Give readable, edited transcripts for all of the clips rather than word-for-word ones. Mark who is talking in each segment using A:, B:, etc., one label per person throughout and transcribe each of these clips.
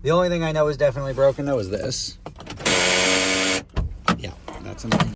A: The only thing I know is definitely broken though is this. Yeah, that's annoying.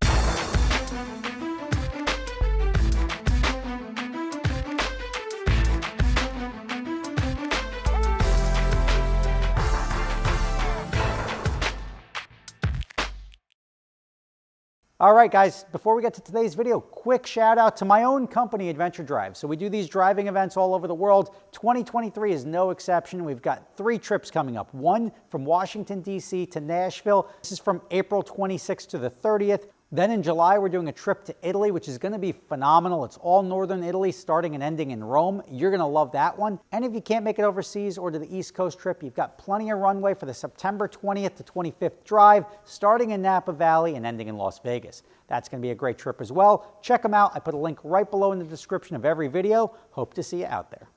A: All right, guys, before we get to today's video, quick shout out to my own company, Adventure Drive. So we do these driving events all over the world. 2023 is no exception. We've got 3 trips coming up. One from Washington, D.C. to Nashville. This is from April 26th to the 30th. Then in July, we're doing a trip to Italy, which is going to be phenomenal. It's all northern Italy, starting and ending in Rome. You're going to love that one. And if you can't make it overseas or to the East Coast trip, you've got plenty of runway for the September 20th to 25th drive, starting in Napa Valley and ending in Las Vegas. That's going to be a great trip as well. Check them out. I put a link right below in the description of every video. Hope to see you out there.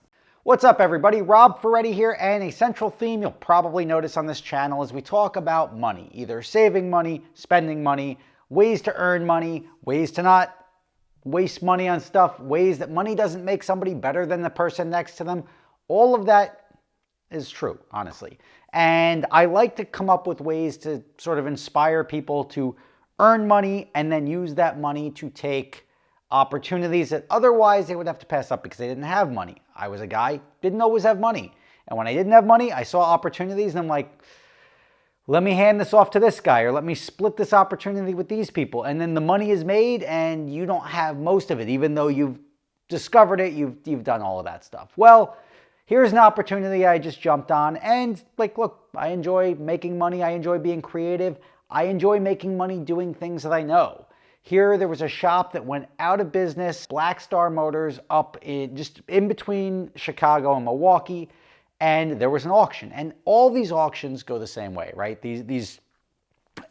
A: What's up, everybody? Rob Ferretti here, and a central theme you'll probably notice on this channel is we talk about money, either saving money, spending money, ways to earn money, ways to not waste money on stuff, ways that money doesn't make somebody better than the person next to them. All of that is true, honestly. And I like to come up with ways to sort of inspire people to earn money and then use that money to take opportunities that otherwise they would have to pass up because they didn't have money. I was a guy, didn't always have money. And when I didn't have money, I saw opportunities and I'm like, let me hand this off to this guy, or let me split this opportunity with these people. And then the money is made and you don't have most of it, even though you've discovered it, you've done all of that stuff. Well, here's an opportunity I just jumped on, and like, look, I enjoy making money. I enjoy being creative. I enjoy making money doing things that I know. Here, there was a shop that went out of business, Black Star Motors, up just in between Chicago and Milwaukee. And there was an auction, and all these auctions go the same way, right? These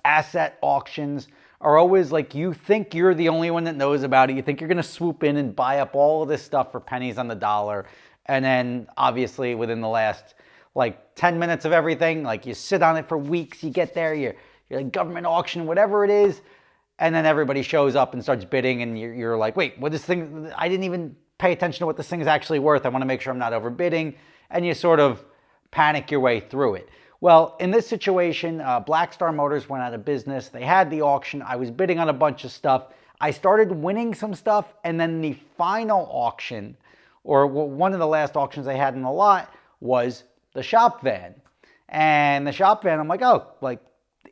A: asset auctions are always like, you think you're the only one that knows about it. You think you're going to swoop in and buy up all of this stuff for pennies on the dollar. And then obviously within the last like 10 minutes of everything, like you sit on it for weeks, you get there, you're like government auction, whatever it is. And then everybody shows up and starts bidding, and you're like, wait, what this thing, I didn't even pay attention to what this thing is actually worth. I want to make sure I'm not overbidding. And you sort of panic your way through it. Well, in this situation, Black Star Motors went out of business. They had the auction. I was bidding on a bunch of stuff. I started winning some stuff, and then the final auction, or one of the last auctions I had in the lot, was the shop van. And the shop van, I'm like, oh, like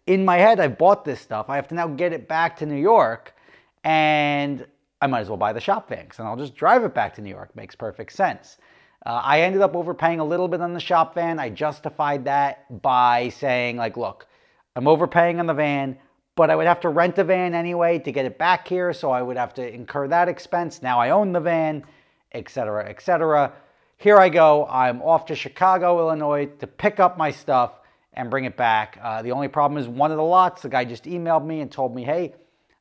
A: in my head, I bought this stuff. I have to now get it back to New York, and I might as well buy the shop van, and I'll just drive it back to New York. Makes perfect sense. I ended up overpaying a little bit on the shop van. I justified that by saying, like, look, I'm overpaying on the van, but I would have to rent a van anyway to get it back here, so I would have to incur that expense. Now I own the van, etc., etc. Here I go. I'm off to Chicago, Illinois to pick up my stuff and bring it back. The only problem is one of the lots, the guy just emailed me and told me, hey,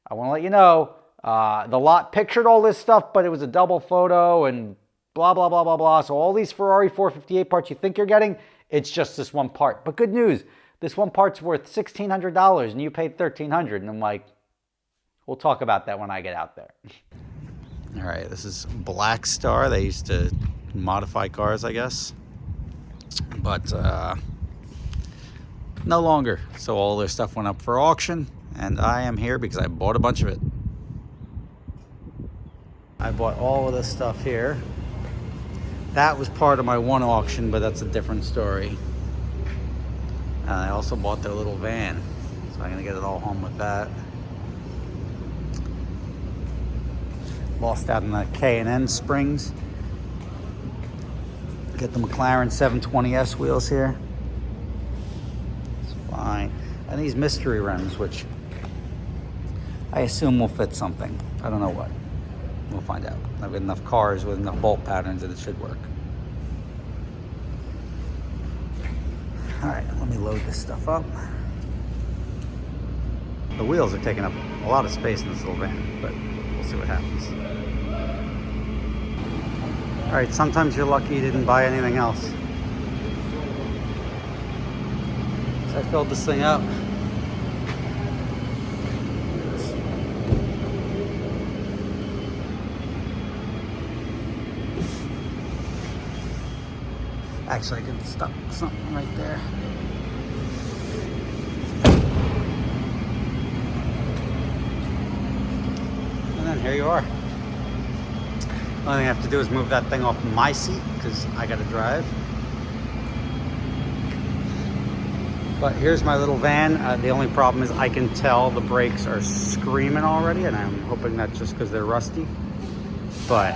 A: I want to let you know, the lot pictured all this stuff, but it was a double photo and blah, blah, blah, blah, blah. So all these Ferrari 458 parts you think you're getting, it's just this one part. But good news, this one part's worth $1,600 and you paid $1,300. And I'm like, we'll talk about that when I get out there. All right, this is Black Star. They used to modify cars, I guess. But no longer. So all their stuff went up for auction. And I am here because I bought a bunch of it. I bought all of this stuff here. That was part of my one auction, but that's a different story. And I also bought their little van, so I'm gonna get it all home with that. Lost out in the K&N Springs. Get the McLaren 720S wheels here. It's fine. And these mystery rims, which I assume will fit something. I don't know what. We'll find out. I've got enough cars with enough bolt patterns that it should work. All right, let me load this stuff up. The wheels are taking up a lot of space in this little van, but we'll see what happens. All right, sometimes you're lucky you didn't buy anything else. So I filled this thing up. Actually, I can stop something right there. here you are. Only thing I have to do is move that thing off my seat because I got to drive. But here's my little van. The only problem is I can tell the brakes are screaming already, and I'm hoping that's just because they're rusty. But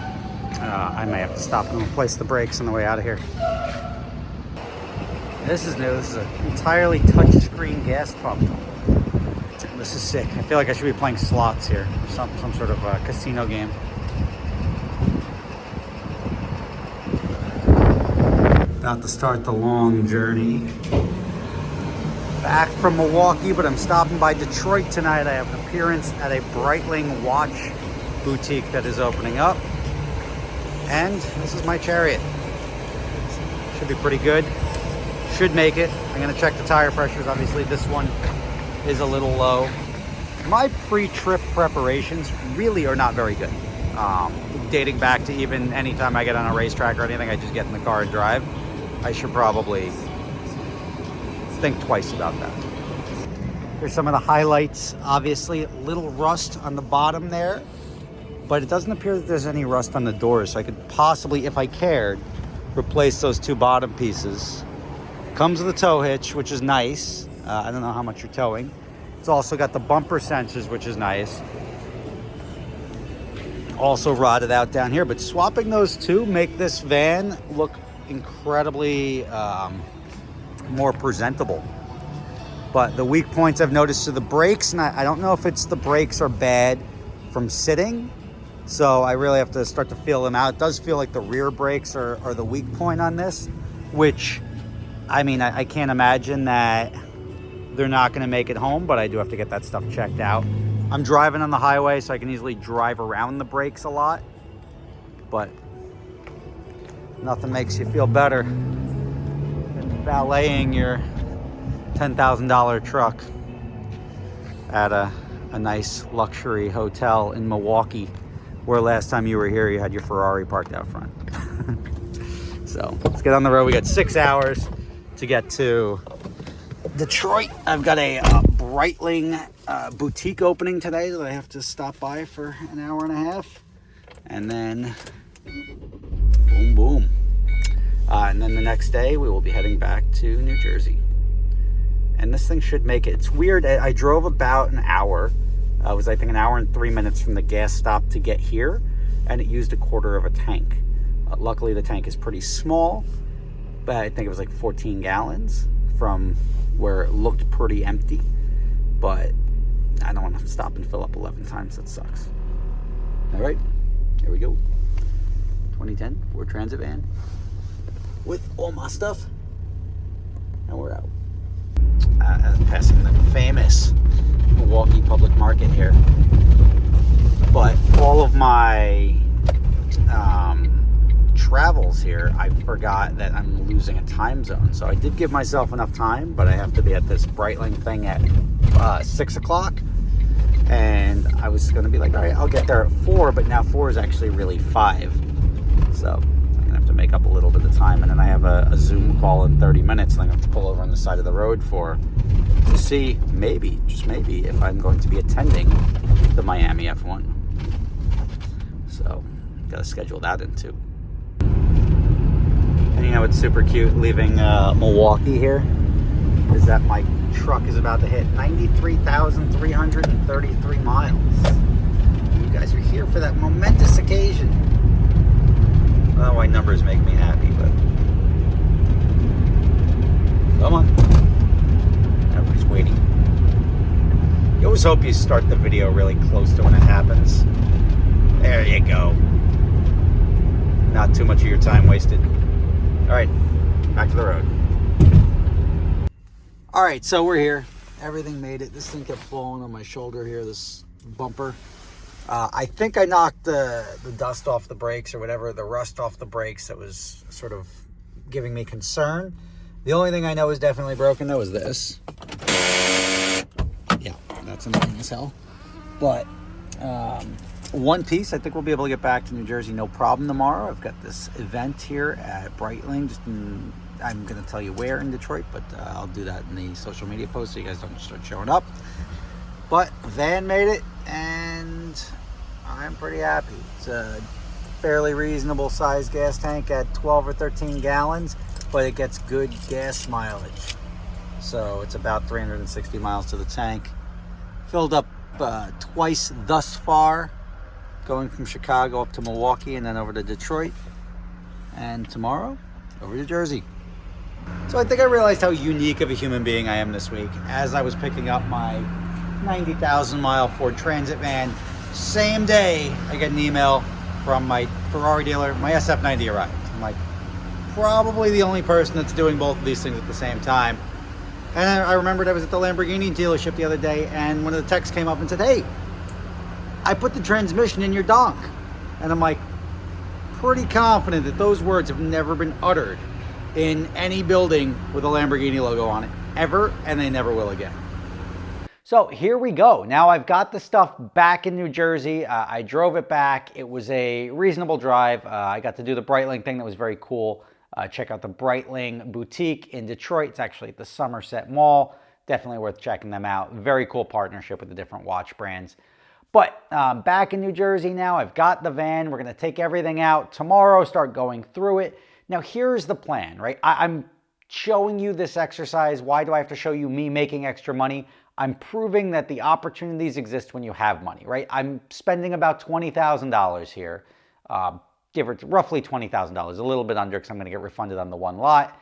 A: I may have to stop and replace the brakes on the way out of here. This is new. This is an entirely touchscreen gas pump. This is sick. I feel like I should be playing slots here, or some sort of casino game. About to start the long journey back from Milwaukee, but I'm stopping by Detroit tonight. I have an appearance at a Breitling watch boutique that is opening up. And this is my Chariot. Should be pretty good. Should make it. I'm gonna check the tire pressures. Obviously this one is a little low. My pre-trip preparations really are not very good. Dating back to even anytime I get on a racetrack or anything, I just get in the car and drive. I should probably think twice about that. Here's some of the highlights. Obviously, a little rust on the bottom there, but it doesn't appear that there's any rust on the doors, so I could possibly, if I cared, replace those two bottom pieces. Comes with a tow hitch, which is nice. I don't know how much you're towing. It's also got the bumper sensors, which is nice. Also rotted out down here, but swapping those two make this van look incredibly more presentable. But the weak points I've noticed to the brakes, and I don't know if it's the brakes are bad from sitting, so I really have to start to feel them out. It does feel like the rear brakes are the weak point on this, which, I mean, I can't imagine that they're not going to make it home, but I do have to get that stuff checked out. I'm driving on the highway, so I can easily drive around the brakes a lot, but nothing makes you feel better than valeting your $10,000 truck at a nice luxury hotel in Milwaukee, where last time you were here, you had your Ferrari parked out front. So let's get on the road. We got 6 hours to get to Detroit. I've got a Breitling boutique opening today that I have to stop by for an hour and a half. And then boom, boom. And then the next day we will be heading back to New Jersey. And this thing should make it. It's weird. I drove about an hour. It was, I think, an hour and 3 minutes from the gas stop to get here. And it used a quarter of a tank. Luckily, the tank is pretty small. But I think it was like 14 gallons from where it looked pretty empty. But I don't want to stop and fill up 11 times. That sucks. All right, here we go. 2010 Ford Transit van with all my stuff. And we're out. Passing the famous Milwaukee Public Market here. But all of my travels here, I forgot that I'm losing a time zone. So I did give myself enough time, but I have to be at this Breitling thing at 6 o'clock. And I was going to be like, all right, I'll get there at 4, but now 4 is actually really 5. So I'm going to have to make up a little bit of time. And then I have a Zoom call in 30 minutes and I'm going to have to pull over on the side of the road to see, maybe, just maybe, if I'm going to be attending the Miami F1. So got to schedule that in too. And you know what's super cute leaving Milwaukee here is that my truck is about to hit 93,333 miles. You guys are here for that momentous occasion. I don't know why numbers make me happy, but come on. Everybody's waiting. You always hope you start the video really close to when it happens. There you go. Not too much of your time wasted. All right, back to the road. All right, so we're here. Everything made it. This thing kept falling on my shoulder here, this bumper. I think I knocked the dust off the brakes or whatever, the rust off the brakes that was sort of giving me concern. The only thing I know is definitely broken, though, is this. Yeah, that's annoying as hell. But one piece, I think we'll be able to get back to New Jersey no problem tomorrow. I've got this event here at Breitling. I'm going to tell you where in Detroit, but I'll do that in the social media post so you guys don't start showing up. But van made it, and I'm pretty happy. It's a fairly reasonable size gas tank at 12 or 13 gallons, but it gets good gas mileage. So it's about 360 miles to the tank. Filled up twice thus far, going from Chicago up to Milwaukee and then over to Detroit. And tomorrow, over to Jersey. So I think I realized how unique of a human being I am this week. As I was picking up my 90,000 mile Ford Transit van, same day I get an email from my Ferrari dealer, my SF90 arrived. I'm like, probably the only person that's doing both of these things at the same time. And I remembered I was at the Lamborghini dealership the other day, and one of the techs came up and said, hey, I put the transmission in your donk. And I'm like, pretty confident that those words have never been uttered in any building with a Lamborghini logo on it, ever, and they never will again. So here we go. Now I've got the stuff back in New Jersey. I drove it back. It was a reasonable drive. I got to do the Breitling thing that was very cool. Check out the Breitling boutique in Detroit. It's actually at the Somerset Mall. Definitely worth checking them out. Very cool partnership with the different watch brands. But back in New Jersey now, I've got the van. We're going to take everything out tomorrow, start going through it. Now here's the plan, right? I'm showing you this exercise. Why do I have to show you me making extra money? I'm proving that the opportunities exist when you have money, right? I'm spending about $20,000 here, give or roughly $20,000, a little bit under because I'm going to get refunded on the one lot.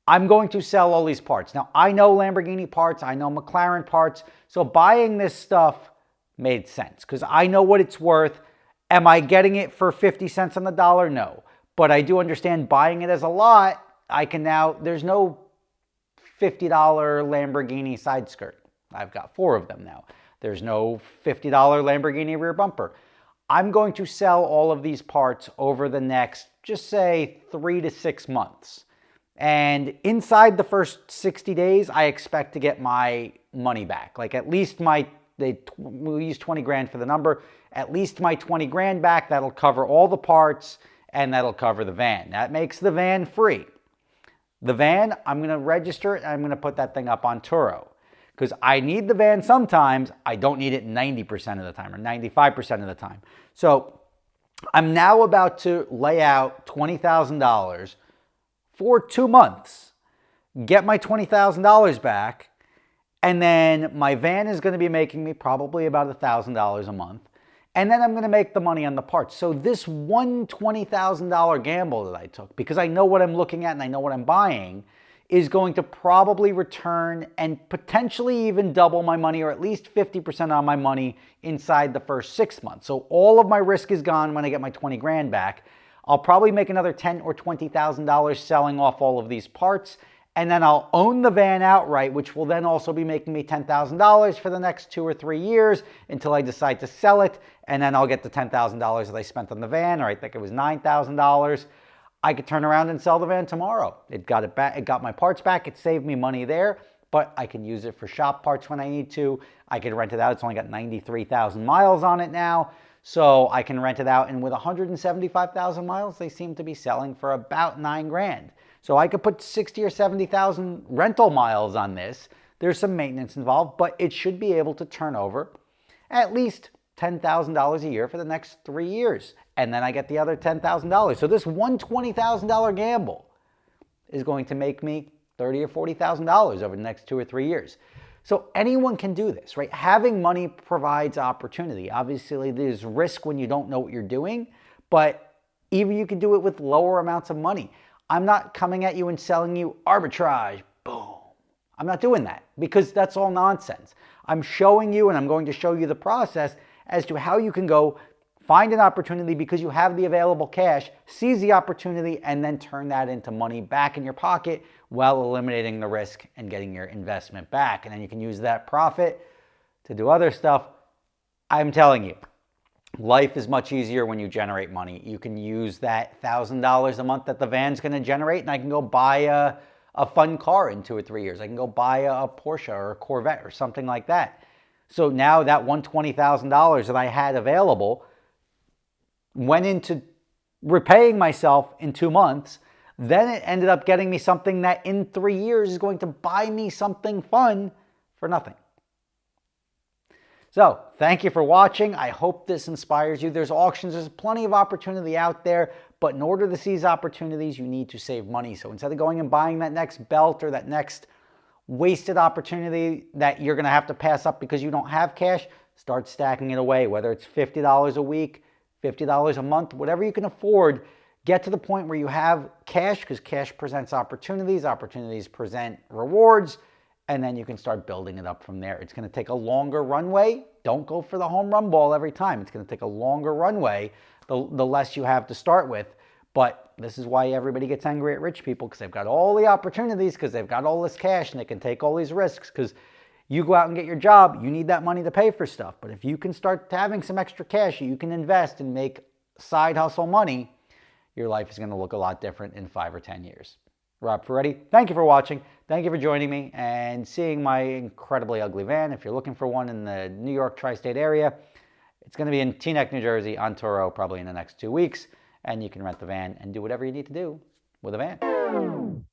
A: I'm going to sell all these parts. Now, I know Lamborghini parts, I know McLaren parts, so buying this stuff made sense because I know what it's worth. Am I getting it for 50 cents on the dollar? No. But I do understand buying it as a lot, I can now, there's no $50 Lamborghini side skirt. I've got 4 of them now. There's no $50 Lamborghini rear bumper. I'm going to sell all of these parts over the next, just say 3 to 6 months. And inside the first 60 days, I expect to get my money back. Like at least we'll use 20 grand for the number, at least my 20 grand back. That'll cover all the parts and that'll cover the van. That makes the van free. The van, I'm going to register it and I'm going to put that thing up on Turo. Because I need the van sometimes, I don't need it 90% of the time or 95% of the time. So I'm now about to lay out $20,000 for 2 months, get my $20,000 back, and then my van is going to be making me probably about $1,000 a month. And then I'm going to make the money on the parts. So this one $20,000 gamble that I took, because I know what I'm looking at and I know what I'm buying, is going to probably return and potentially even double my money or at least 50% on my money inside the first 6 months. So all of my risk is gone when I get my 20 grand back. I'll probably make another $10,000 or $20,000 selling off all of these parts. And then I'll own the van outright, which will then also be making me $10,000 for the next 2 or 3 years until I decide to sell it. And then I'll get the $10,000 that I spent on the van, or I think it was $9,000. I could turn around and sell the van tomorrow. It got it back. It got my parts back. It saved me money there, but I can use it for shop parts when I need to. I can rent it out. It's only got 93,000 miles on it now, so I can rent it out. And with 175,000 miles, they seem to be selling for about 9 grand. So I could put 60 or 70,000 rental miles on this. There's some maintenance involved, but it should be able to turn over at least $10,000 a year for the next 3 years. And then I get the other $10,000. So this one $20,000 gamble is going to make me $30,000 or $40,000 over the next 2 or 3 years. So anyone can do this, right? Having money provides opportunity. Obviously, there's risk when you don't know what you're doing, but even you can do it with lower amounts of money. I'm not coming at you and selling you arbitrage. Boom. I'm not doing that because that's all nonsense. I'm showing you, and I'm going to show you the process as to how you can go find an opportunity because you have the available cash, seize the opportunity, and then turn that into money back in your pocket while eliminating the risk and getting your investment back. And then you can use that profit to do other stuff. I'm telling you, life is much easier when you generate money. You can use that $1,000 a month that the van's going to generate, and I can go buy a fun car in 2 or 3 years. I can go buy a Porsche or a Corvette or something like that. So now that $20,000 that I had available went into repaying myself in 2 months. Then it ended up getting me something that in 3 years is going to buy me something fun for nothing. So thank you for watching. I hope this inspires you. There's auctions, there's plenty of opportunity out there, but in order to seize opportunities, you need to save money. So instead of going and buying that next belt or that next wasted opportunity that you're gonna have to pass up because you don't have cash, start stacking it away, whether it's $50 a week, $50 a month, whatever you can afford. Get to the point where you have cash, because cash presents opportunities, opportunities present rewards, and then you can start building it up from there. It's going to take a longer runway. Don't go for the home run ball every time. It's going to take a longer runway, the less you have to start with. But this is why everybody gets angry at rich people, because they've got all the opportunities, because they've got all this cash, and they can take all these risks, because you go out and get your job, you need that money to pay for stuff. But if you can start having some extra cash, you can invest and make side hustle money, your life is going to look a lot different in 5 or 10 years. Rob Ferretti, thank you for watching. Thank you for joining me and seeing my incredibly ugly van. If you're looking for one in the New York tri-state area, it's going to be in Teaneck, New Jersey on Turo probably in the next 2 weeks. And you can rent the van and do whatever you need to do with a van.